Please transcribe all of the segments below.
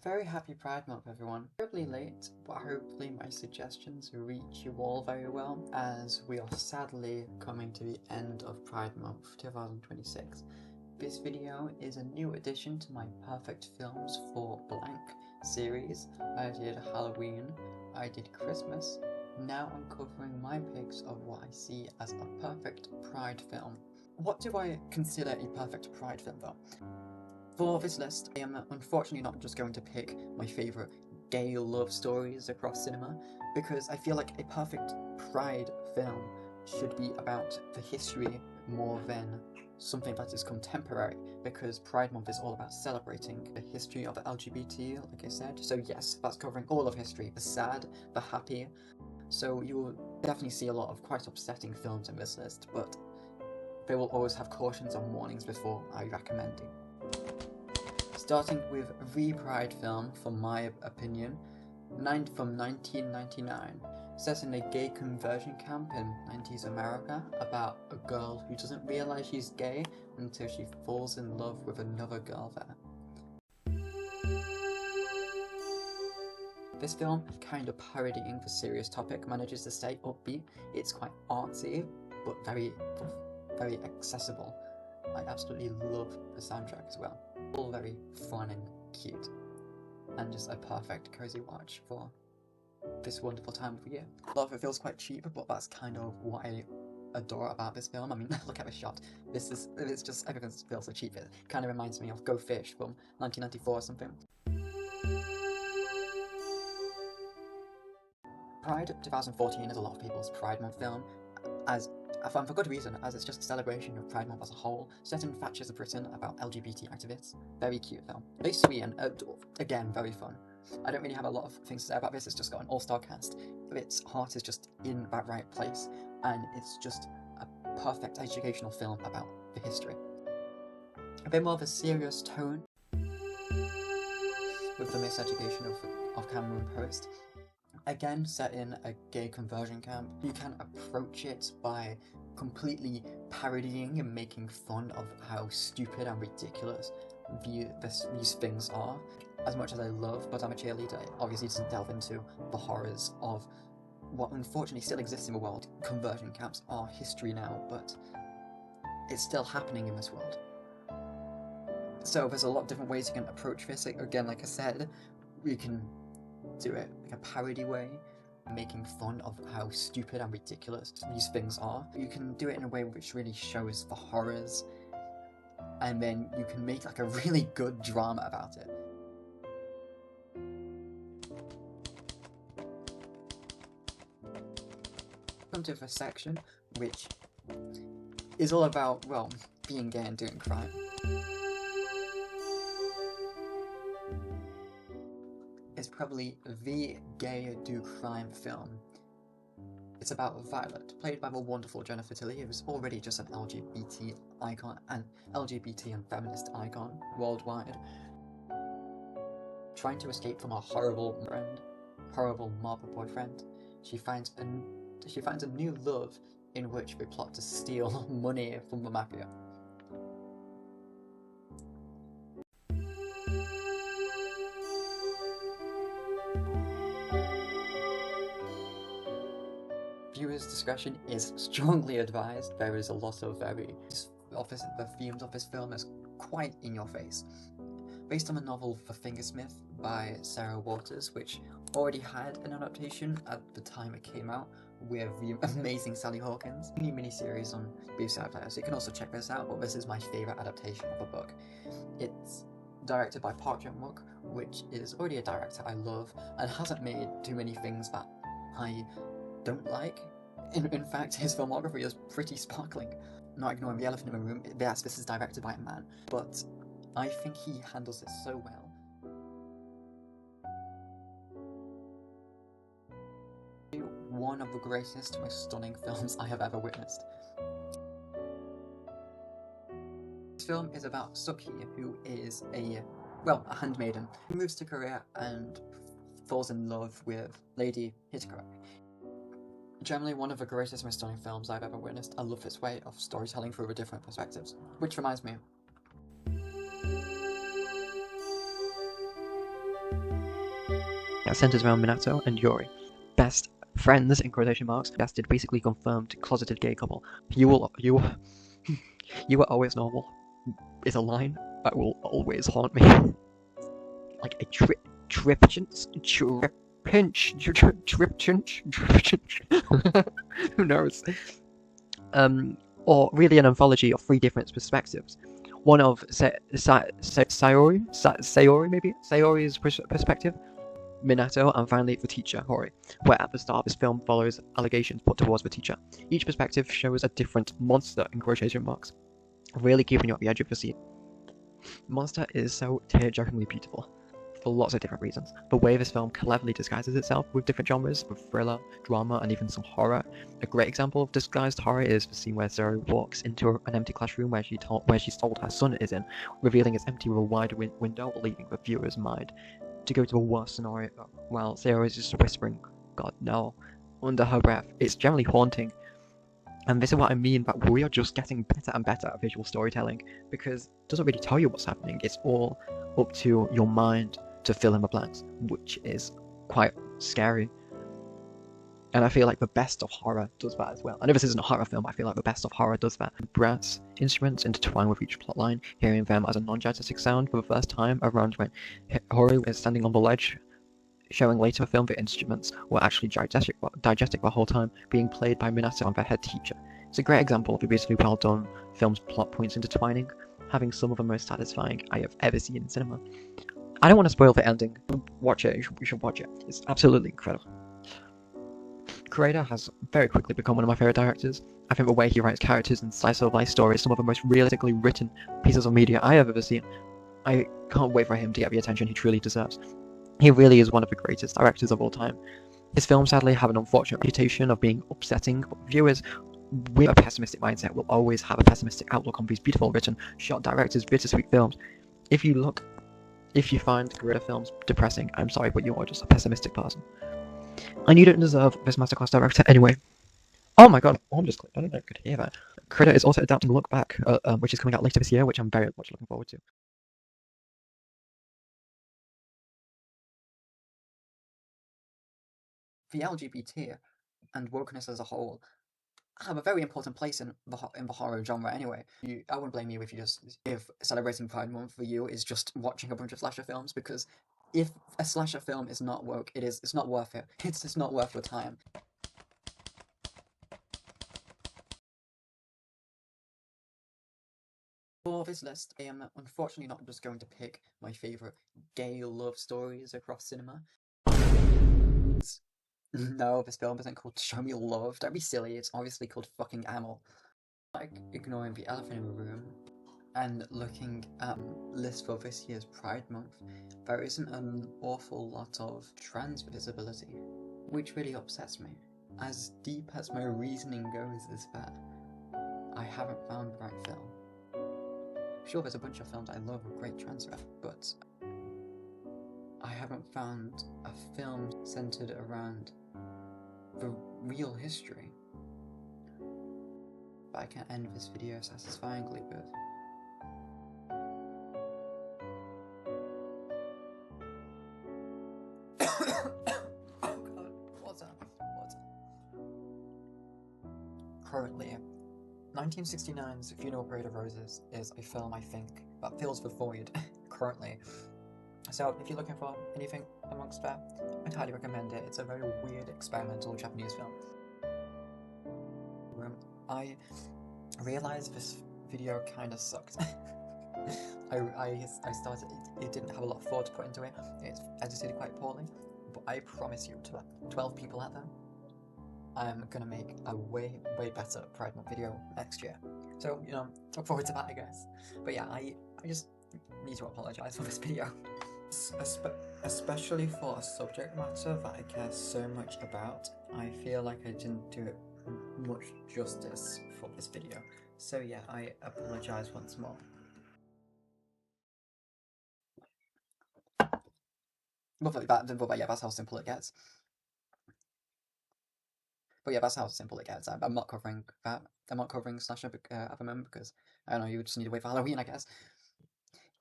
Very happy Pride Month, everyone. Terribly late, but hopefully my suggestions reach you all very well, as we are sadly coming to the end of Pride Month 2026. This video is a new addition to my Perfect Films for Blank series. I did Halloween, I did Christmas. Now I'm covering my picks of what I see as a perfect Pride film. What do I consider a perfect Pride film though? For this list, I am unfortunately not just going to pick my favourite gay love stories across cinema, because I feel like a perfect Pride film should be about the history more than something that is contemporary, because Pride Month is all about celebrating the history of the LGBT, like I said. So yes, that's covering all of history, the sad, the happy. So you will definitely see a lot of quite upsetting films in this list, but they will always have cautions and warnings before I recommend it. Starting with the Pride film, for my opinion, from 1999, set in a gay conversion camp in 90s America about a girl who doesn't realise she's gay until she falls in love with another girl there. This film, kind of parodying the serious topic, manages to stay upbeat. It's quite artsy, but very accessible. I absolutely love the soundtrack as well. All very fun and cute, and just a perfect cozy watch for this wonderful time of year. A lot of it feels quite cheap, but that's kind of what I adore about this film. I mean, look at this shot. It's just, everything feels so cheap. It kind of reminds me of Go Fish from 1994 or something. Pride 2014 is a lot of people's Pride Month film, for good reason, as it's just a celebration of Pride Month as a whole, set in Thatcher's Britain about LGBT activists. Very cute film. Very sweet and, again, very fun. I don't really have a lot of things to say about this, it's just got an all-star cast. Its heart is just in that right place, and it's just a perfect educational film about the history. A bit more of a serious tone, with the miseducation of Cameron Post. Again, set in a gay conversion camp, you can approach it by completely parodying and making fun of how stupid and ridiculous these things are. As much as I love But I'm a Cheerleader, it obviously doesn't delve into the horrors of what unfortunately still exists in the world. Conversion camps are history now, but it's still happening in this world. So there's a lot of different ways you can approach this. Again, like I said, we can do it like a parody way, making fun of how stupid and ridiculous these things are. You can do it in a way which really shows the horrors, and then you can make like a really good drama about it. Come to the section which is all about, well, being gay and doing crime. It's probably the gay do crime film. It's about Violet, played by the wonderful Jennifer Tilly, who's already just an LGBT icon, and LGBT and feminist icon worldwide, trying to escape from a horrible mob boyfriend. She finds a new love in which they plot to steal money from the mafia. Viewers' discretion is strongly advised. There is a lot of the themes of this film is quite in your face. Based on the novel The Fingersmith by Sarah Waters, which already had an adaptation at the time it came out with the amazing Sally Hawkins. New miniseries on BBC iPlayer, so you can also check this out, but this is my favourite adaptation of the book. It's directed by Park Chan-wook, which is already a director I love, and hasn't made too many things that I don't like. In fact, his filmography is pretty sparkling. Not ignoring the elephant in the room, yes, this is directed by a man, but I think he handles it so well. One of the greatest, most stunning films I have ever witnessed. This film is about Suk-hee, who is a handmaiden, who moves to Korea and falls in love with Lady Hitakura. Generally one of the greatest, most stunning films I've ever witnessed. I love its way of storytelling through the different perspectives. Which reminds me, It centers around Minato and Yuri, best friends in quotation marks, suggested basically confirmed closeted gay couple. You were always normal is a line that will always haunt me. Like a who knows? Or really an anthology of 3 different perspectives. One of Sayori's perspective, Minato, and finally the teacher, Hori, where at the start this film follows allegations put towards the teacher. Each perspective shows a different monster in quotation marks, really keeping you at the edge of your seat. Monster is so tear-jerkingly beautiful, for lots of different reasons. The way this film cleverly disguises itself with different genres, with thriller, drama, and even some horror. A great example of disguised horror is the scene where Zero walks into an empty classroom where she's told her son is in, revealing it's empty with a wide window, leaving the viewer's mind to go to a worse scenario, while Zero is just whispering, "God, no," under her breath. It's generally haunting. And this is what I mean, that we are just getting better and better at visual storytelling, because it doesn't really tell you what's happening. It's all up to your mind to fill in the blanks, which is quite scary. And I feel like the best of horror does that as well. I know this isn't a horror film, but I feel like the best of horror does that. Brass instruments intertwine with each plotline, hearing them as a non-diegetic sound for the first time around when Hori is standing on the ledge, showing later in the film the instruments were actually diegetic the whole time, being played by Minato and their head teacher. It's a great example of a beautifully well done film's plot points intertwining, having some of the most satisfying I have ever seen in cinema. I don't want to spoil the ending. Watch it, you should watch it. It's absolutely incredible. Creator has very quickly become one of my favourite directors. I think the way he writes characters and slice of life stories, some of the most realistically written pieces of media I have ever seen. I can't wait for him to get the attention he truly deserves. He really is one of the greatest directors of all time. His films sadly have an unfortunate reputation of being upsetting, but viewers with a pessimistic mindset will always have a pessimistic outlook on these beautiful written, shot directors, bittersweet films. If you find Creator films depressing, I'm sorry, but you are just a pessimistic person. And you don't deserve this masterclass director anyway. Oh my god, I'm just clicked. I don't know if you could hear that. Creator is also adapting Look Back, which is coming out later this year, which I'm very much looking forward to. The LGBT and wokeness as a whole have a very important place in the horror genre anyway. I wouldn't blame you if celebrating Pride Month for you is just watching a bunch of slasher films, because if a slasher film is not woke, it's not worth it. It's just not worth your time. For this list, I am unfortunately not just going to pick my favourite gay love stories across cinema. No, this film isn't called Show Me Love. Don't be silly, it's obviously called fucking Amel. Like, ignoring the elephant in the room and looking at list for this year's Pride Month, there isn't an awful lot of trans visibility, which really upsets me. As deep as my reasoning goes is that I haven't found the right film. Sure, there's a bunch of films I love with great trans rep, but I haven't found a film centered around the real history. But I can end this video satisfyingly with oh god, what's that? Currently, 1969's Funeral Parade of Roses is a film, I think, that fills the void currently. So if you're looking for anything amongst that, I'd highly recommend it. It's a very weird experimental Japanese film. I realised this video kind of sucked. I started, it didn't have a lot of thought to put into it. It's edited quite poorly, but I promise you to the 12 people out there, I'm gonna make a way better Pride Month video next year. So, you know, look forward to that, I guess. But yeah, I just need to apologise for this video. Especially for a subject matter that I care so much about, I feel like I didn't do it much justice for this video. So yeah, I apologise once more. But yeah, that's how simple it gets. But yeah, that's how simple it gets. I'm not covering that. I'm not covering slasher at the moment because, I don't know, you just need to wait for Halloween, I guess.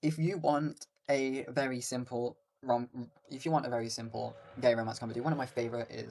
If you want a very simple if you want a very simple gay romance comedy, one of my favorite is